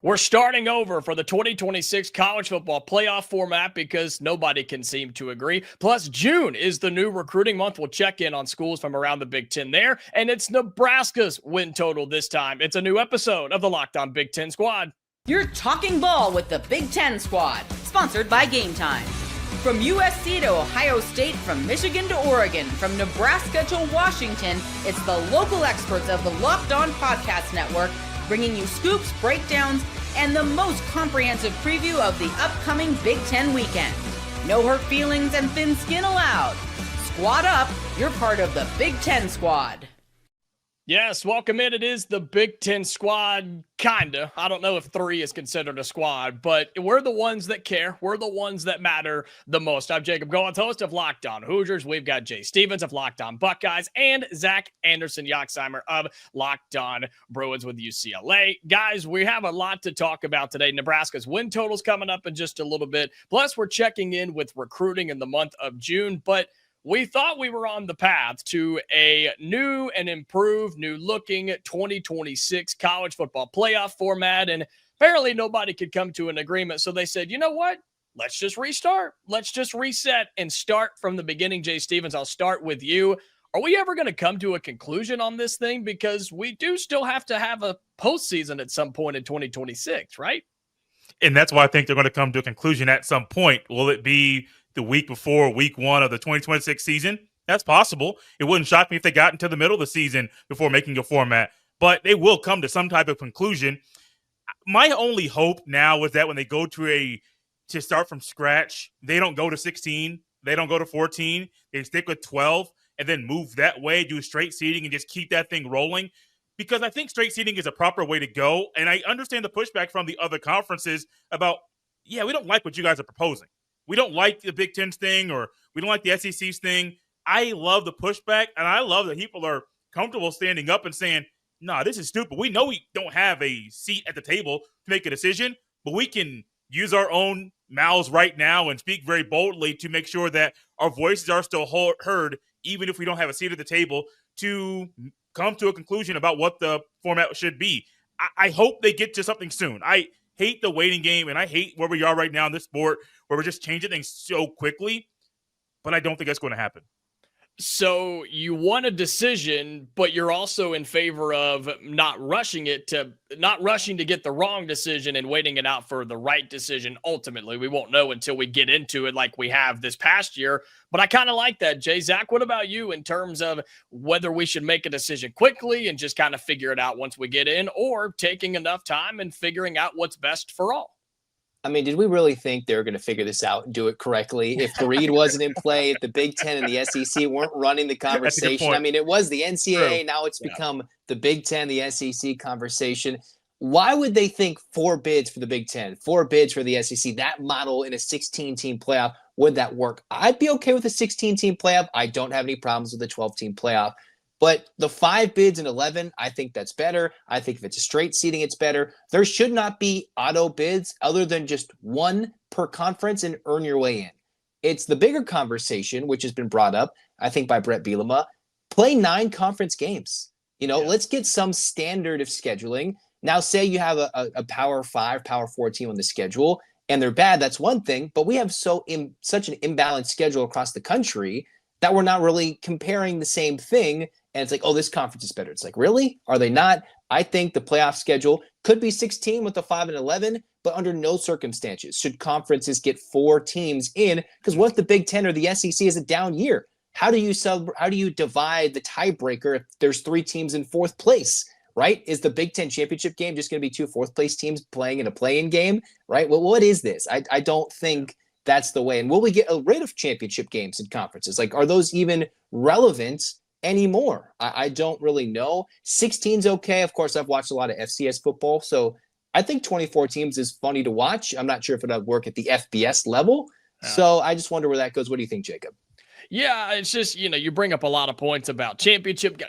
We're starting over for the 2026 college football playoff format because nobody can seem to agree. Plus, June is the new recruiting month. We'll check in on schools from around the Big Ten there. And it's Nebraska's win total this time. It's a new episode of the Locked On Big Ten Squad. You're talking ball with the Big Ten Squad, sponsored by Game Time. From USC to Ohio State, from Michigan to Oregon, from Nebraska to Washington, it's the local experts of the Locked On Podcast Network bringing you scoops, breakdowns, and the most comprehensive preview of the upcoming Big Ten weekend. No hurt feelings and thin skin allowed. Squad up, you're part of the Big Ten Squad. Yes, welcome in. It is the Big Ten Squad, kinda. I don't know if 3 is considered a squad, but we're the ones that care. We're the ones that matter the most. I'm Jacob Goins, host of Locked On Hoosiers. We've got Jay Stevens of Locked On Buckeyes and Zach Anderson-Yoxsimer of Locked On Bruins with UCLA. Guys, we have a lot to talk about today. Nebraska's win total's coming up in just a little bit. Plus, we're checking in with recruiting in the month of June, but we thought we were on the path to a new and improved, new-looking 2026 college football playoff format, and apparently nobody could come to an agreement. So they said, you know what? Let's just restart. Let's just reset and start from the beginning. Jay Stevens, I'll start with you. Are we ever going to come to a conclusion on this thing? Because we do still have to have a postseason at some point in 2026, right? And that's why I think they're going to come to a conclusion at some point. Will it be the week before week 1 of the 2026 season? That's possible. It wouldn't shock me if they got into the middle of the season before making a format, but they will come to some type of conclusion. My only hope now is that when they go to start from scratch, they don't go to 16, they don't go to 14, they stick with 12 and then move that way, do straight seeding and just keep that thing rolling. Because I think straight seeding is a proper way to go. And I understand the pushback from the other conferences about, yeah, we don't like what you guys are proposing. We don't like the Big Ten's thing, or we don't like the SEC's thing. I love the pushback, and I love that people are comfortable standing up and saying, nah, this is stupid. We know we don't have a seat at the table to make a decision, but we can use our own mouths right now and speak very boldly to make sure that our voices are still heard, even if we don't have a seat at the table, to come to a conclusion about what the format should be. I hope they get to something soon. I hate the waiting game, and I hate where we are right now in this sport where we're just changing things so quickly, but I don't think that's going to happen. So you want a decision, but you're also in favor of not rushing to get the wrong decision and waiting it out for the right decision. Ultimately, we won't know until we get into it like we have this past year. But I kind of like that, Jay. Zach, what about you in terms of whether we should make a decision quickly and just kind of figure it out once we get in, or taking enough time and figuring out what's best for all? I mean, did we really think they were going to figure this out and do it correctly? If greed wasn't in play, if the Big Ten and the SEC weren't running the conversation, I mean, it was the NCAA. True. Now it's become the Big Ten, the SEC conversation. Why would they think 4 bids for the Big Ten, 4 bids for the SEC, that model in a 16-team playoff, would that work? I'd be okay with a 16-team playoff. I don't have any problems with a 12-team playoff. But the 5 bids and 11, I think that's better. I think if it's a straight seeding, it's better. There should not be auto bids other than just 1 per conference and earn your way in. It's the bigger conversation, which has been brought up, I think, by Brett Bielema. Play 9 conference games. Let's get some standard of scheduling. Now, say you have a Power 5, Power 4 team on the schedule, and they're bad. That's one thing. But we have such an imbalanced schedule across the country that we're not really comparing the same thing. And it's like, oh, this conference is better. It's like, really? Are they not? I think the playoff schedule could be 16 with the 5 and 11, but under no circumstances should conferences get 4 teams in. Because what if the Big Ten or the SEC is a down year? How do you divide the tiebreaker if there's 3 teams in 4th place? Right? Is the Big Ten championship game just going to be 2 4th-place teams playing in a play-in game? Right? Well, what is this? I don't think that's the way. And will we get rid of championship games in conferences? Like, are those even relevant anymore? I don't really know. 16's okay. Of course, I've watched a lot of FCS football, so I think 24 teams is funny to watch. I'm not sure if it'll work at the FBS level. So I just wonder where that goes. What do you think, Jacob? Yeah, it's just, you bring up a lot of points about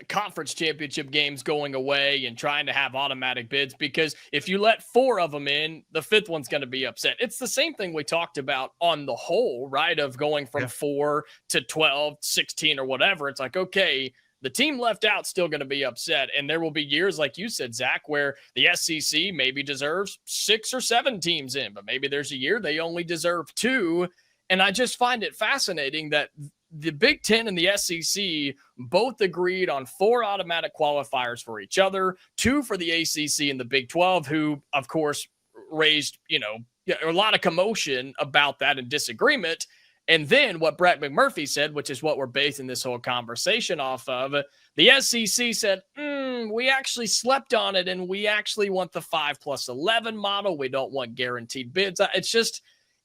conference championship games going away and trying to have automatic bids, because if you let 4 of them in, the 5th one's going to be upset. It's the same thing we talked about on the whole, right, of going from 4 to 12, 16 or whatever. It's like, okay, the team left out still going to be upset. And there will be years, like you said, Zach, where the SEC maybe deserves 6 or 7 teams in, but maybe there's a year they only deserve 2. And I just find it fascinating that the Big Ten and the SEC both agreed on 4 automatic qualifiers for each other, 2 for the ACC and the Big 12, who, of course, raised, a lot of commotion about that and disagreement. And then what Brett McMurphy said, which is what we're basing this whole conversation off of, the SEC said, we actually slept on it, and we actually want the 5+11 model. We don't want guaranteed bids.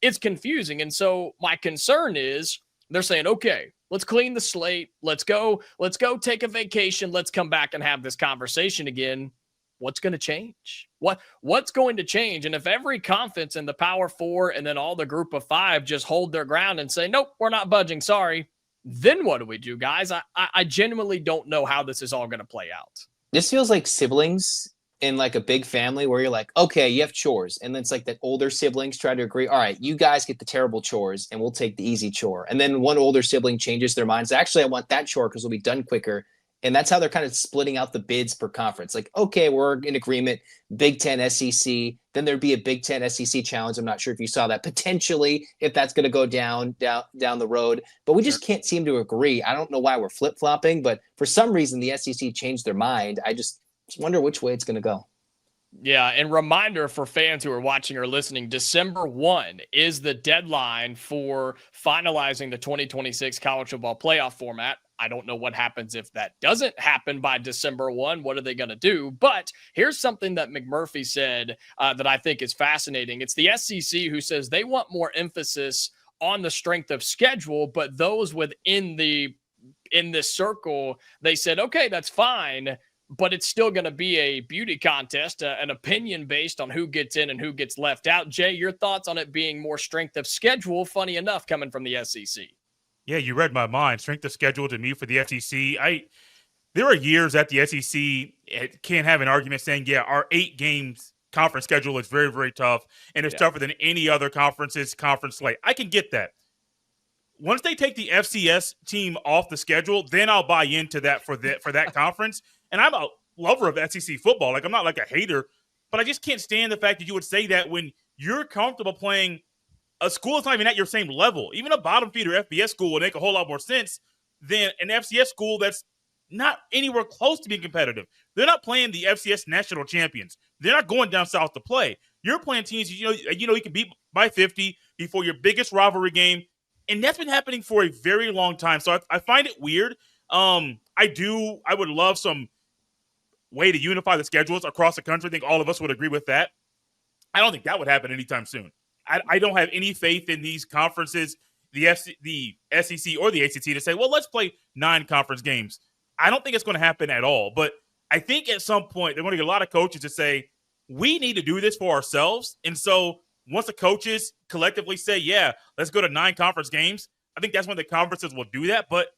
It's confusing. And so my concern is, they're saying, okay, let's clean the slate. Let's go take a vacation. Let's come back and have this conversation again. What's going to change? What's going to change? And if every conference in the Power 4 and then all the Group of 5 just hold their ground and say, nope, we're not budging, sorry, then what do we do, guys? I genuinely don't know how this is all going to play out. This feels like siblings in like a big family where you're like, okay, you have chores. And then it's like that older siblings try to agree. All right, you guys get the terrible chores and we'll take the easy chore. And then one older sibling changes their minds. Actually, I want that chore because we'll be done quicker. And that's how they're kind of splitting out the bids per conference. Like, okay, we're in agreement, Big Ten, SEC. Then there'd be a Big Ten, SEC challenge. I'm not sure if you saw that potentially, if that's going to go down the road. But we just can't seem to agree. I don't know why we're flip-flopping, but for some reason the SEC changed their mind. I just wonder which way it's going to go. Yeah, and reminder for fans who are watching or listening, December 1 is the deadline for finalizing the 2026 college football playoff format. I don't know what happens if that doesn't happen by December 1. What are they going to do? But here's something that McMurphy said that I think is fascinating. It's the SEC who says they want more emphasis on the strength of schedule, but those within in this circle, they said, okay, that's fine, but it's still going to be a beauty contest, an opinion based on who gets in and who gets left out. Jay, your thoughts on it being more strength of schedule, funny enough, coming from the SEC. Yeah, you read my mind. Strength of schedule to me for the SEC. There are years that the SEC can't have an argument saying, yeah, our 8 games conference schedule is very, very tough, and it's tougher than any other conference's conference slate. I can get that. Once they take the FCS team off the schedule, then I'll buy into that for that conference. And I'm a lover of SEC football. Like, I'm not like a hater, but I just can't stand the fact that you would say that when you're comfortable playing a school that's not even at your same level. Even a bottom feeder FBS school would make a whole lot more sense than an FCS school that's not anywhere close to being competitive. They're not playing the FCS national champions. They're not going down south to play. You're playing teams you can beat by 50 before your biggest rivalry game, and that's been happening for a very long time. So I find it weird. I would love some way to unify the schedules across the country. I think all of us would agree with that. I don't think that would happen anytime soon. I don't have any faith in these conferences, the SEC or the ACC, to say, well, let's play 9 conference games. I don't think it's going to happen at all. But I think at some point they're going to get a lot of coaches to say, we need to do this for ourselves. And so once the coaches collectively say, yeah, let's go to 9 conference games, I think that's when the conferences will do that. But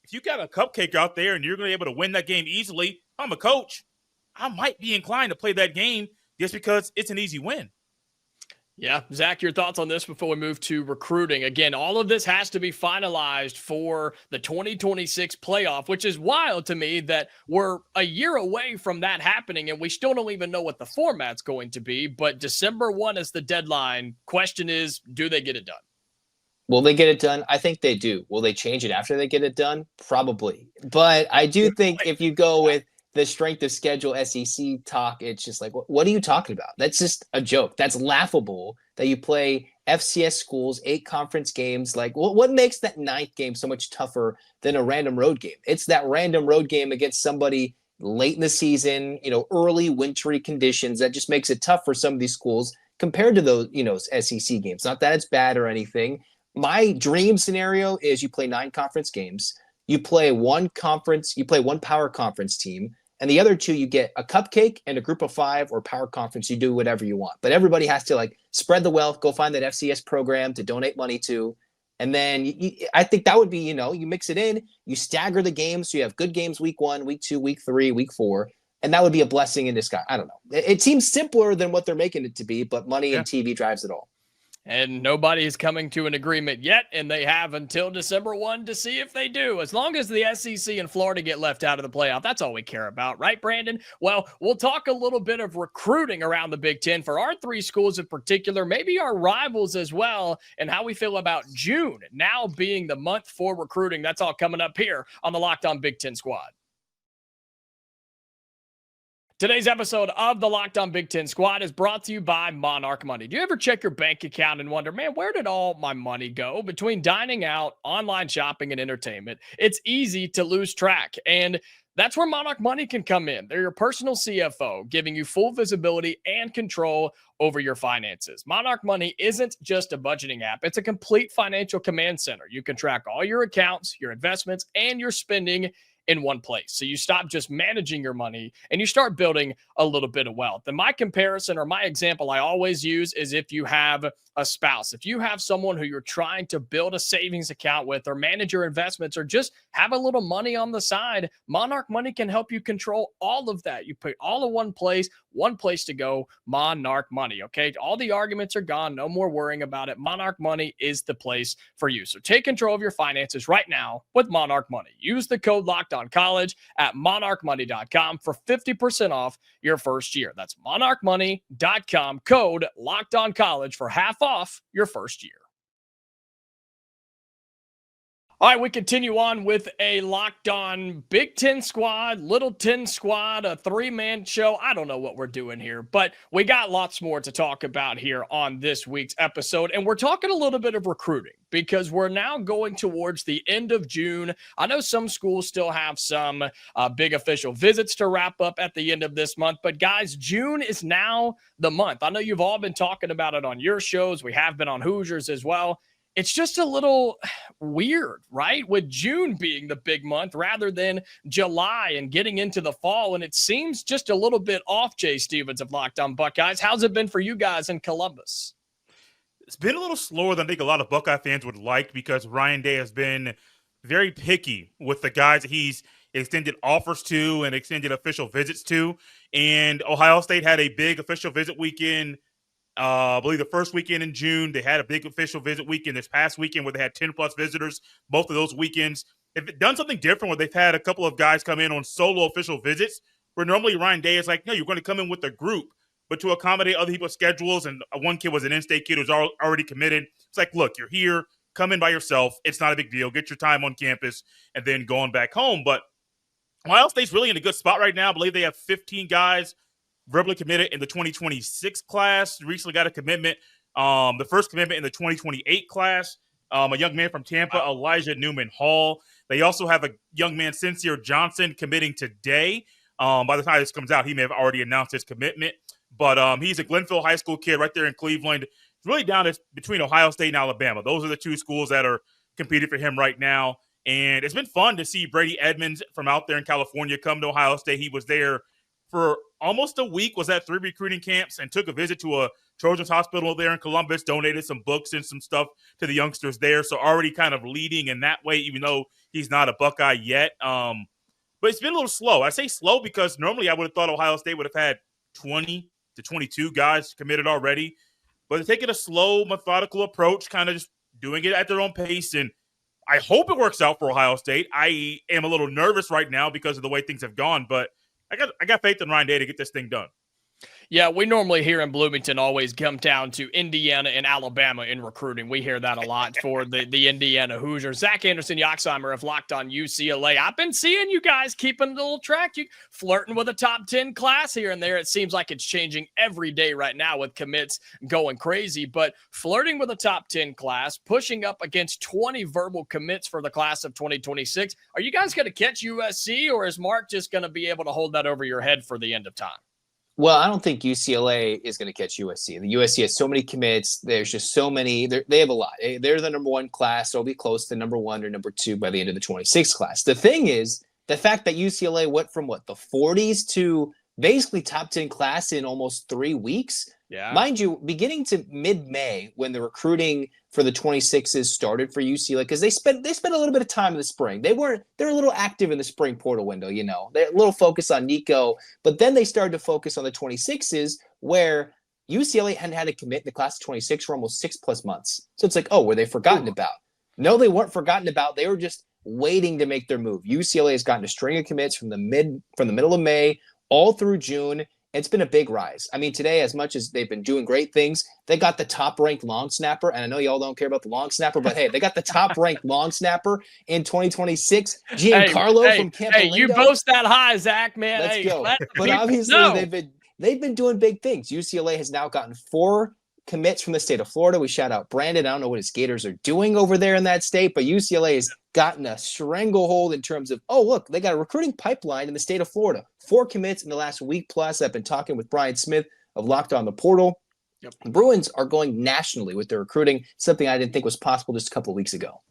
if you got a cupcake out there and you're going to be able to win that game easily, if I'm a coach, I might be inclined to play that game just because it's an easy win. Yeah. Zach, your thoughts on this before we move to recruiting? Again, all of this has to be finalized for the 2026 playoff, which is wild to me that we're a year away from that happening and we still don't even know what the format's going to be. But December 1 is the deadline. Question is, do they get it done? Will they get it done? I think they do. Will they change it after they get it done? Probably. But I do think if you go with the strength of schedule SEC talk, it's just like, what are you talking about? That's just a joke. That's laughable that you play FCS schools, 8 conference games. Like, what makes that 9th game so much tougher than a random road game? It's that random road game against somebody late in the season, early wintry conditions that just makes it tough for some of these schools compared to those, SEC games. Not that it's bad or anything. My dream scenario is you play 9 conference games. You play one power conference team. And the other 2, you get a cupcake and a group of 5 or power conference. You do whatever you want. But everybody has to spread the wealth, go find that FCS program to donate money to. And then I think that would be, you mix it in, you stagger the games. So you have good games week 1, week 2, week 3, week 4. And that would be a blessing in disguise. I don't know. It seems simpler than what they're making it to be, but money and TV drives it all. And nobody is coming to an agreement yet, and they have until December 1 to see if they do. As long as the SEC and Florida get left out of the playoff, that's all we care about, right, Brandon? Well, we'll talk a little bit of recruiting around the Big Ten for our three schools in particular, maybe our rivals as well, and how we feel about June now being the month for recruiting. That's all coming up here on the Locked On Big Ten Squad. Today's episode of the Locked On Big Ten Squad is brought to you by Monarch Money. Do you ever check your bank account and wonder, man, where did all my money go? Between dining out, online shopping, and entertainment, it's easy to lose track. And that's where Monarch Money can come in. They're your personal CFO, giving you full visibility and control over your finances. Monarch Money isn't just a budgeting app. It's a complete financial command center. You can track all your accounts, your investments, and your spending in one place. So you stop just managing your money and you start building a little bit of wealth. And my comparison or my example I always use is if you have a spouse, if you have someone who you're trying to build a savings account with or manage your investments or just have a little money on the side, Monarch Money can help you control all of that. You put all in one place to go, Monarch Money, okay? All the arguments are gone. No more worrying about it. Monarch Money is the place for you. So take control of your finances right now with Monarch Money. Use the code LOCKEDONCollege at monarchmoney.com for 50% off your first year. That's monarchmoney.com, code LOCKEDONCollege for half off your first year. All right, we continue on with a Locked On Big Ten Squad, Little Ten Squad, a three-man show. I don't know what we're doing here, but we got lots more to talk about here on this week's episode. And we're talking a little bit of recruiting because we're now going towards the end of June. I know some schools still have some big official visits to wrap up at the end of this month, but guys, June is now the month. I know you've all been talking about it on your shows. We have been on Hoosiers as well. It's just a little weird, right? With June being the big month rather than July and getting into the fall. And it seems just a little bit off, Jay Stevens of Locked On Buckeyes. How's it been for you guys in Columbus? It's been a little slower than I think a lot of Buckeye fans would like because Ryan Day has been very picky with the guys that he's extended offers to and extended official visits to. And Ohio State had a big official visit weekend. I believe the first weekend in June, they had a big official visit weekend this past weekend where they had 10 plus visitors. Both of those weekends, they've done something different where they've had a couple of guys come in on solo official visits where normally Ryan Day is like, no, you're going to come in with a group, but to accommodate other people's schedules. And one kid was an in-state kid who's already committed. It's like, look, you're here, come in by yourself. It's not a big deal. Get your time on campus and then going back home. But Ohio State's really in a good spot right now. I believe they have 15 guys verbally committed in the 2026 class. Recently got a commitment, the first commitment in the 2028 class. A young man from Tampa, Elijah Newman Hall. They also have a young man, Sincere Johnson, committing today. By the time this comes out, he may have already announced his commitment. But he's a Glenville High School kid right there in Cleveland. It's really down between Ohio State and Alabama. Those are the two schools that are competing for him right now. And it's been fun to see Brady Edmonds from out there in California come to Ohio State. He was there for almost a week, was at 3 recruiting camps and took a visit to a Trojans hospital there in Columbus, donated some books and some stuff to the youngsters there. So already kind of leading in that way, even though he's not a Buckeye yet. But it's been a little slow. I say slow because normally I would have thought Ohio State would have had 20 to 22 guys committed already. But they're taking a slow, methodical approach, kind of just doing it at their own pace. And I hope it works out for Ohio State. I am a little nervous right now because of the way things have gone, but I got faith in Ryan Day to get this thing done. Yeah, we normally here in Bloomington always come down to Indiana and Alabama in recruiting. We hear that a lot for the Indiana Hoosiers. Zach Anderson, Yoxheimer of Locked On UCLA. I've been seeing you guys keeping a little track. You flirting with a top 10 class here and there. It seems like it's changing every day right now with commits going crazy. But flirting with a top 10 class, pushing up against 20 verbal commits for the class of 2026. Are you guys going to catch USC, or is Marc just going to be able to hold that over your head for the end of time? Well, I don't think UCLA is going to catch USC. The USC has so many commits. There's just so many. They have a lot. They're the number one class. They'll be close to number one or number two by the end of the 26 class. The thing is, the fact that UCLA went from the 40s to basically top 10 class in almost 3 weeks. Yeah. Mind you, beginning to mid-May when the recruiting for the 26s started for UCLA, because they spent a little bit of time in the spring. They're a little active in the spring portal window, They're a little focused on Nico, but then they started to focus on the 26s where UCLA hadn't had a commit in the class of 26 for almost 6+ months. So it's like, oh, were they forgotten about? No, they weren't forgotten about. They were just waiting to make their move. UCLA has gotten a string of commits from the middle of May all through June. It's been a big rise. I mean, today, as much as they've been doing great things, they got the top-ranked long snapper. And I know y'all don't care about the long snapper, but hey, they got the top-ranked long snapper in 2026. Giancarlo from Camp Hey, you boast that high, Zach, man. Let's go. But obviously, they've been doing big things. UCLA has now gotten 4 commits from the state of Florida. We shout out Brandon. I don't know what his Gators are doing over there in that state, but UCLA has gotten a stranglehold in terms of, oh, look, they got a recruiting pipeline in the state of Florida. 4 commits in the last week plus. I've been talking with Brian Smith of Locked On the Portal. Yep. The Bruins are going nationally with their recruiting, something I didn't think was possible just a couple of weeks ago.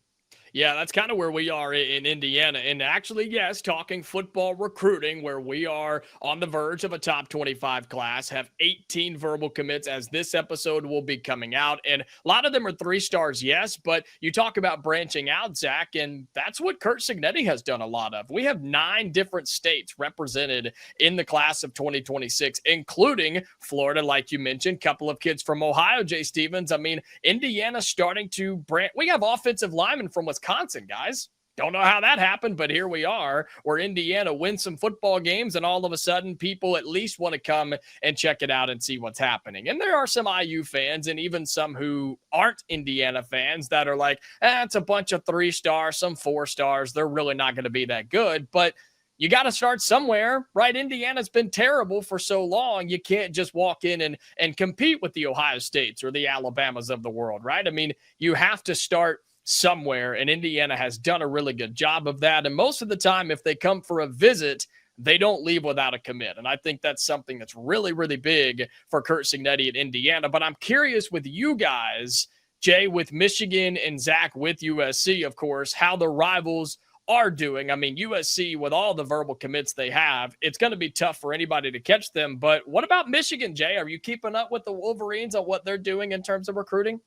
Yeah, that's kind of where we are in Indiana. And actually, yes, talking football recruiting, where we are on the verge of a top 25 class, have 18 verbal commits as this episode will be coming out. And a lot of them are 3 stars, yes, but you talk about branching out, Zach, and that's what Curt Cignetti has done a lot of. We have 9 different states represented in the class of 2026, including Florida, like you mentioned, a couple of kids from Ohio, Jay Stevens. I mean, Indiana starting to branch. We have offensive linemen from Wisconsin, guys. Don't know how that happened, but here we are, where Indiana wins some football games, and all of a sudden people at least want to come and check it out and see what's happening. And there are some IU fans and even some who aren't Indiana fans that are like, it's a bunch of 3 stars, some 4 stars. They're really not going to be that good, but you got to start somewhere, right? Indiana's been terrible for so long. You can't just walk in and compete with the Ohio States or the Alabamas of the world, right? I mean, you have to start somewhere, and Indiana has done a really good job of that. And most of the time, if they come for a visit, they don't leave without a commit. And I think that's something that's really, really big for Curt Cignetti at Indiana. But I'm curious with you guys, Jay with Michigan and Zach with USC, of course, how the rivals are doing. I mean, USC, with all the verbal commits they have, it's going to be tough for anybody to catch them. But what about Michigan, Jay? Are you keeping up with the Wolverines on what they're doing in terms of recruiting?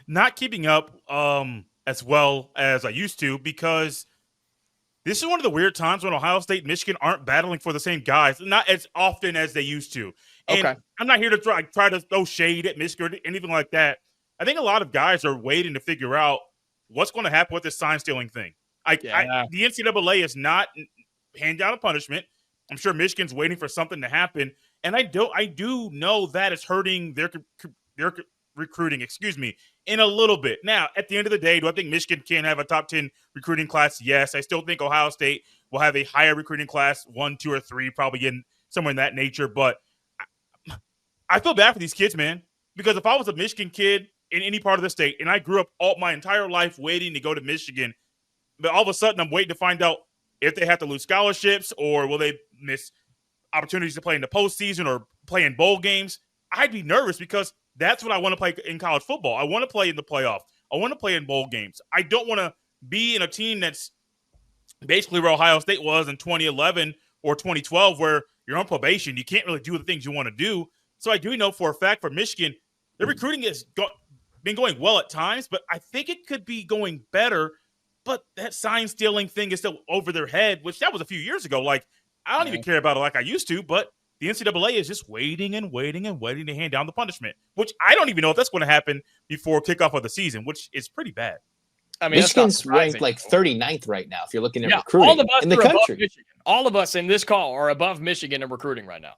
Not keeping up as well as I used to, because this is one of the weird times when Ohio State and Michigan aren't battling for the same guys, not as often as they used to. And okay, I'm not here to try to throw shade at Michigan or anything like that. I think a lot of guys are waiting to figure out what's going to happen with this sign stealing thing. The NCAA is not handing down a punishment. I'm sure Michigan's waiting for something to happen, and I do know that it's hurting their recruiting, in a little bit. Now, at the end of the day, do I think Michigan can have a top 10 recruiting class? Yes. I still think Ohio State will have a higher recruiting class, 1, 2, or 3, probably in somewhere in that nature. But I feel bad for these kids, man, because if I was a Michigan kid in any part of the state and I grew up all my entire life waiting to go to Michigan, but all of a sudden I'm waiting to find out if they have to lose scholarships or will they miss opportunities to play in the postseason or play in bowl games, I'd be nervous because that's what I want to play in college football. I want to play in the playoff. I want to play in bowl games. I don't want to be in a team that's basically where Ohio State was in 2011 or 2012, where you're on probation. You can't really do the things you want to do. So I do know for a fact for Michigan, their recruiting has been going well at times, but I think it could be going better. But that sign stealing thing is still over their head, which that was a few years ago. Like, I don't even care about it like I used to, but the NCAA is just waiting and waiting and waiting to hand down the punishment, which I don't even know if that's going to happen before kickoff of the season, which is pretty bad. I mean, Michigan's ranked like 39th right now if you're looking at recruiting all of us in the country. All of us in this call are above Michigan in recruiting right now.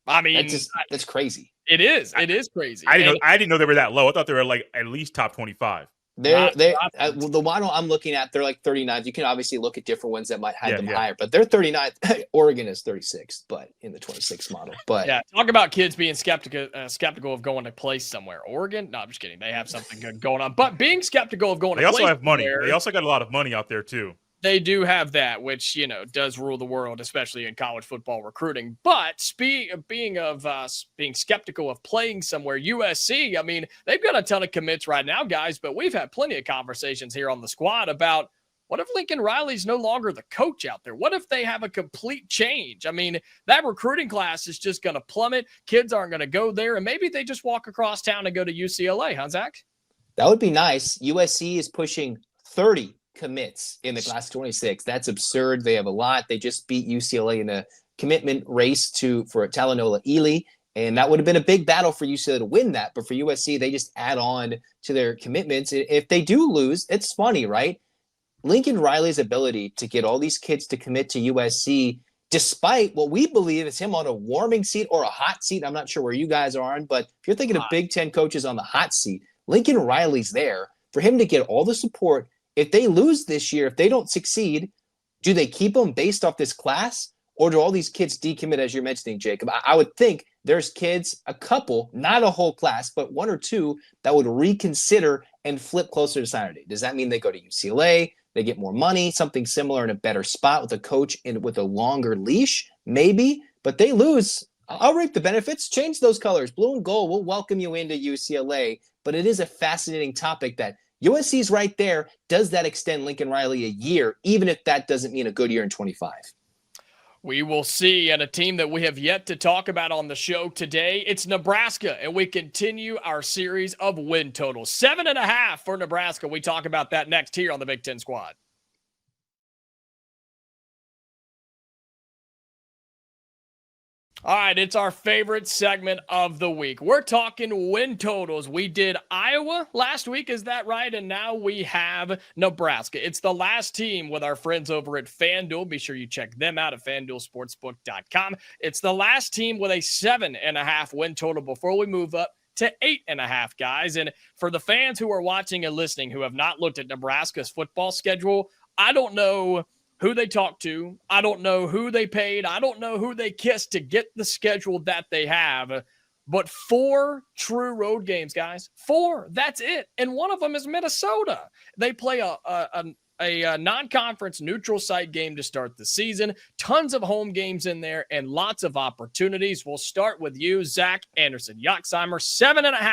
I mean, that's crazy. It is. It is crazy. I didn't know they were that low. I thought they were like at least top 25. The one I'm looking at, they're like 39th. You can obviously look at different ones that might have them higher, but they're 39th. Oregon is 36th, but in the 26 model. But talk about kids being skeptical of going to place somewhere. Oregon? No, I'm just kidding. They have something good going on, but being skeptical of going. They also have money. They also got a lot of money out there too. They do have that, which, does rule the world, especially in college football recruiting. But being skeptical of playing somewhere, USC, I mean, they've got a ton of commits right now, guys, but we've had plenty of conversations here on the squad about what if Lincoln Riley's no longer the coach out there? What if they have a complete change? I mean, that recruiting class is just going to plummet. Kids aren't going to go there, and maybe they just walk across town and go to UCLA, huh, Zach? That would be nice. USC is pushing 30 commits in the class 26. That's absurd. They have a lot. They just beat UCLA in a commitment race for Talanoa Ely And that would have been a big battle for UCLA to win that. But for USC, they just add on to their commitments. If they do lose, it's funny, right? Lincoln Riley's ability to get all these kids to commit to USC, despite what we believe is him on a warming seat or a hot seat. I'm not sure where you guys are on, but if you're thinking of Big Ten coaches on the hot seat, Lincoln Riley's there. For him to get all the support, if they lose this year, if they don't succeed, do they keep them based off this class? Or do all these kids decommit, as you're mentioning, Jacob? I would think there's kids, a couple, not a whole class, but one or two that would reconsider and flip closer to Saturday. Does that mean they go to UCLA? They get more money, something similar in a better spot with a coach and with a longer leash? Maybe, but they lose. I'll reap the benefits. Change those colors. Blue and gold. We'll welcome you into UCLA. But it is a fascinating topic that USC's right there. Does that extend Lincoln Riley a year, even if that doesn't mean a good year in 25? We will see. And a team that we have yet to talk about on the show today, it's Nebraska. And we continue our series of win totals. 7.5 for Nebraska. We talk about that next here on the Big Ten Squad. All right, it's our favorite segment of the week. We're talking win totals. We did Iowa last week, is that right? And now we have Nebraska. It's the last team with our friends over at FanDuel. Be sure you check them out at FanDuelSportsbook.com. It's the last team with a 7.5 win total before we move up to 8.5, guys. And for the fans who are watching and listening who have not looked at Nebraska's football schedule, I don't know who they talked to. I don't know who they paid. I don't know who they kissed to get the schedule that they have. But 4 true road games, guys. 4. That's it. And one of them is Minnesota. They play a non-conference neutral site game to start the season. Tons of home games in there and lots of opportunities. We'll start with you, Zach Anderson. Yoxheimer, 7.5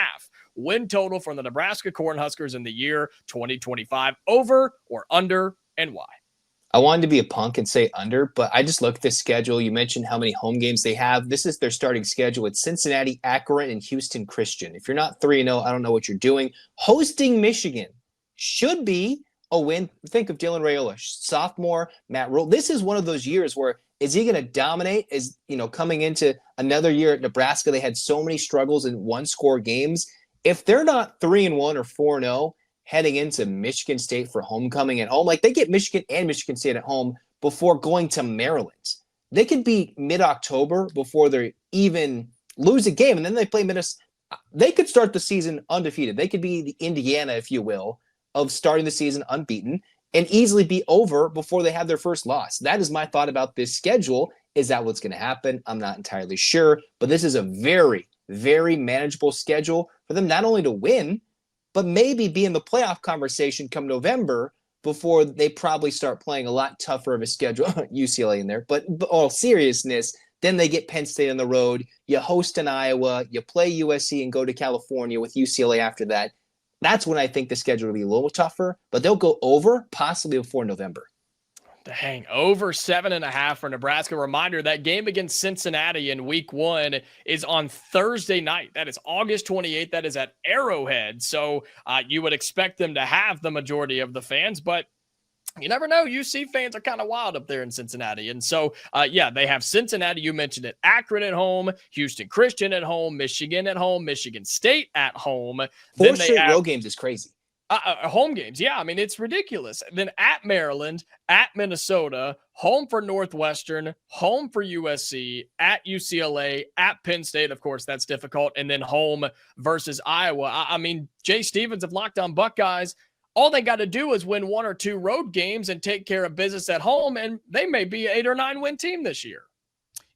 win total from the Nebraska Cornhuskers in the year 2025. Over or under, and why? I wanted to be a punk and say under, but I just looked at the schedule. You mentioned how many home games they have. This is their starting schedule. It's Cincinnati, Akron, and Houston Christian. If you're not 3-0, I don't know what you're doing. Hosting Michigan should be a win. Think of Dylan Raiola, sophomore, Matt Rhule. This is one of those years where is he going to dominate? Is, coming into another year at Nebraska, they had so many struggles in one-score games. If they're not 3-1 or 4-0, heading into Michigan State for homecoming at home. Like, they get Michigan and Michigan State at home before going to Maryland. They could be mid-October before they even lose a game, and then they play Minnesota. They could start the season undefeated. They could be the Indiana, if you will, of starting the season unbeaten and easily be over before they have their first loss. That is my thought about this schedule. Is that what's going to happen? I'm not entirely sure, but this is a very, very manageable schedule for them not only to win, but maybe be in the playoff conversation come November before they probably start playing a lot tougher of a schedule. UCLA in there. But all seriousness, then they get Penn State on the road. You host in Iowa. You play USC and go to California with UCLA after that. That's when I think the schedule will be a little tougher. But they'll go over possibly before November. Dang, over 7.5 for Nebraska. Reminder, that game against Cincinnati in week 1 is on Thursday night. That is August 28th. That is at Arrowhead. So you would expect them to have the majority of the fans, but you never know. UC fans are kind of wild up there in Cincinnati. And so, they have Cincinnati. You mentioned it. Akron at home, Houston Christian at home, Michigan at home, Michigan State at home. 4 straight road games is crazy. Home games. Yeah, I mean, it's ridiculous. Then at Maryland, at Minnesota, home for Northwestern, home for USC, at UCLA, at Penn State. Of course, that's difficult. And then home versus Iowa. I mean, Jay Stevens of Locked On Buckeyes, all they got to do is win 1 or 2 road games and take care of business at home, and they may be an 8 or 9 win team this year.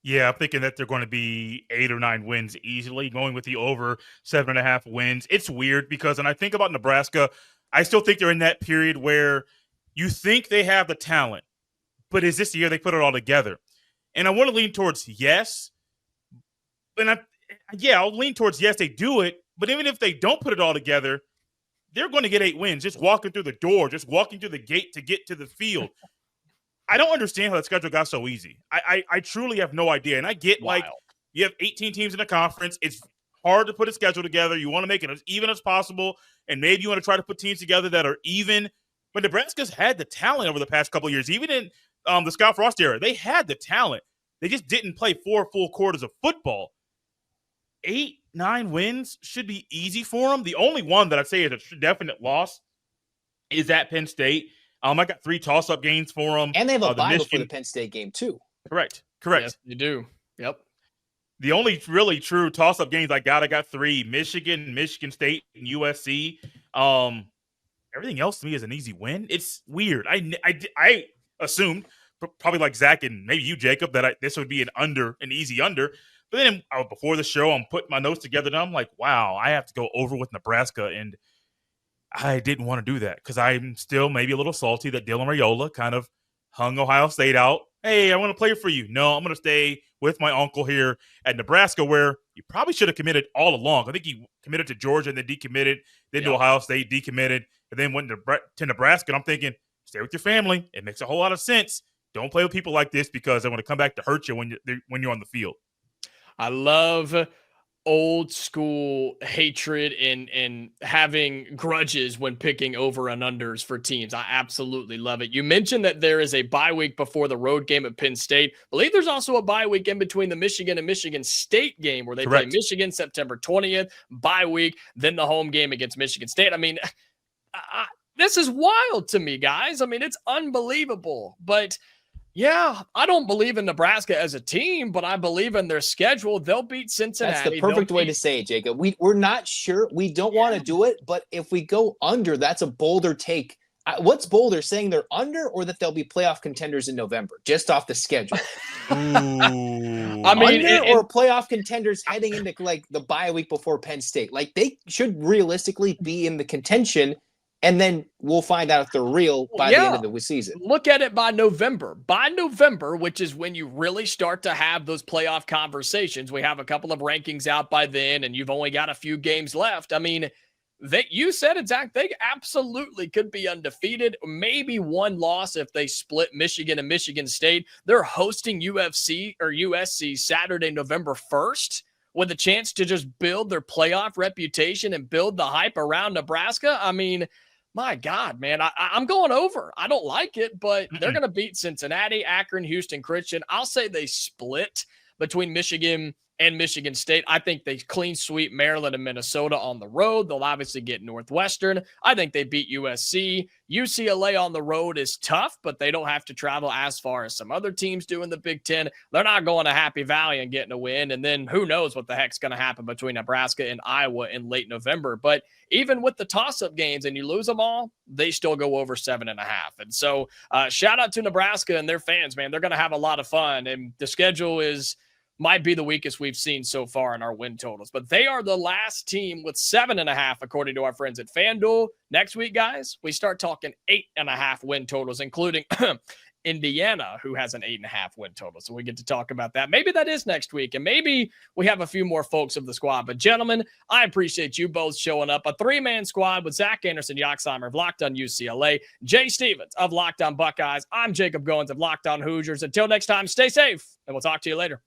Yeah, I'm thinking that they're going to be 8 or 9 wins easily, going with the over 7.5 wins. It's weird because when I think about Nebraska, I still think they're in that period where you think they have the talent, but is this the year they put it all together? And I want to lean towards yes. And I'll lean towards yes, they do it. But even if they don't put it all together, they're going to get 8 wins just walking through the door, just walking through the gate to get to the field. I don't understand how that schedule got so easy. I truly have no idea. And I get, like, you have 18 teams in the conference. It's hard to put a schedule together. You want to make it as even as possible, and maybe you want to try to put teams together that are even. But Nebraska's had the talent over the past couple of years. Even in the Scott Frost era, they had the talent. They just didn't play 4 full quarters of football. 8-9 wins should be easy for them. The only one that I'd say is a definite loss is at Penn State. I got 3 toss-up games for them. And they have a bye before the Penn State game, too. Correct. Yes, you do. Yep. The only really true toss-up games I got 3: Michigan, Michigan State, and USC. Everything else to me is an easy win. It's weird. I assumed, probably like Zach and maybe you, Jacob, that this would be an easy under. But then before the show, I'm putting my notes together, and I'm like, wow, I have to go over with Nebraska, and I didn't want to do that because I'm still maybe a little salty that Dylan Raiola kind of hung Ohio State out. Hey, I want to play for you. No, I'm going to stay with my uncle here at Nebraska, where you probably should have committed all along. I think he committed to Georgia and then decommitted, then to Ohio State, decommitted, and then went to Nebraska. And I'm thinking, stay with your family. It makes a whole lot of sense. Don't play with people like this because they want to come back to hurt you when you're on the field. I love old school hatred and having grudges when picking over and unders for teams. I absolutely love it. You mentioned that there is a bye week before the road game at Penn State. I believe there's also a bye week in between the Michigan and Michigan State game where they play Michigan September 20th, bye week, then the home game against Michigan State. I mean, this is wild to me, guys. I mean, it's unbelievable. But yeah, I don't believe in Nebraska as a team, but I believe in their schedule. They'll beat Cincinnati. That's the perfect way to say it, Jacob. We're not sure. We don't want to do it, but if we go under, that's a bolder take. What's bolder, saying they're under or that they'll be playoff contenders in November, just off the schedule? Ooh. I mean, or playoff contenders heading into like the bye week before Penn State. Like they should realistically be in the contention. And then we'll find out if they're real by the end of the season. Look at it by November. By November, which is when you really start to have those playoff conversations. We have a couple of rankings out by then, and you've only got a few games left. I mean, you said it, Zach. They absolutely could be undefeated. Maybe one loss if they split Michigan and Michigan State. They're hosting USC Saturday, November 1st. With a chance to just build their playoff reputation and build the hype around Nebraska. I mean, my God, man, I'm going over. I don't like it, but they're going to beat Cincinnati, Akron, Houston Christian. I'll say they split between Michigan and Michigan State. I think they clean sweep Maryland and Minnesota on the road. They'll obviously get Northwestern. I think they beat USC. UCLA on the road is tough, but they don't have to travel as far as some other teams do in the Big Ten. They're not going to Happy Valley and getting a win. And then who knows what the heck's going to happen between Nebraska and Iowa in late November. But even with the toss-up games and you lose them all, they still go over 7.5. And so shout out to Nebraska and their fans, man. They're going to have a lot of fun. And the schedule might be the weakest we've seen so far in our win totals, but they are the last team with 7.5, according to our friends at FanDuel. Next week, guys, we start talking 8.5 win totals, including Indiana, who has an 8.5 win total. So we get to talk about that. Maybe that is next week, and maybe we have a few more folks of the squad. But gentlemen, I appreciate you both showing up. A 3-man squad with Zach Anderson, Yoxheimer of Locked On UCLA, Jay Stevens of Locked On Buckeyes. I'm Jacob Goins of Locked On Hoosiers. Until next time, stay safe, and we'll talk to you later.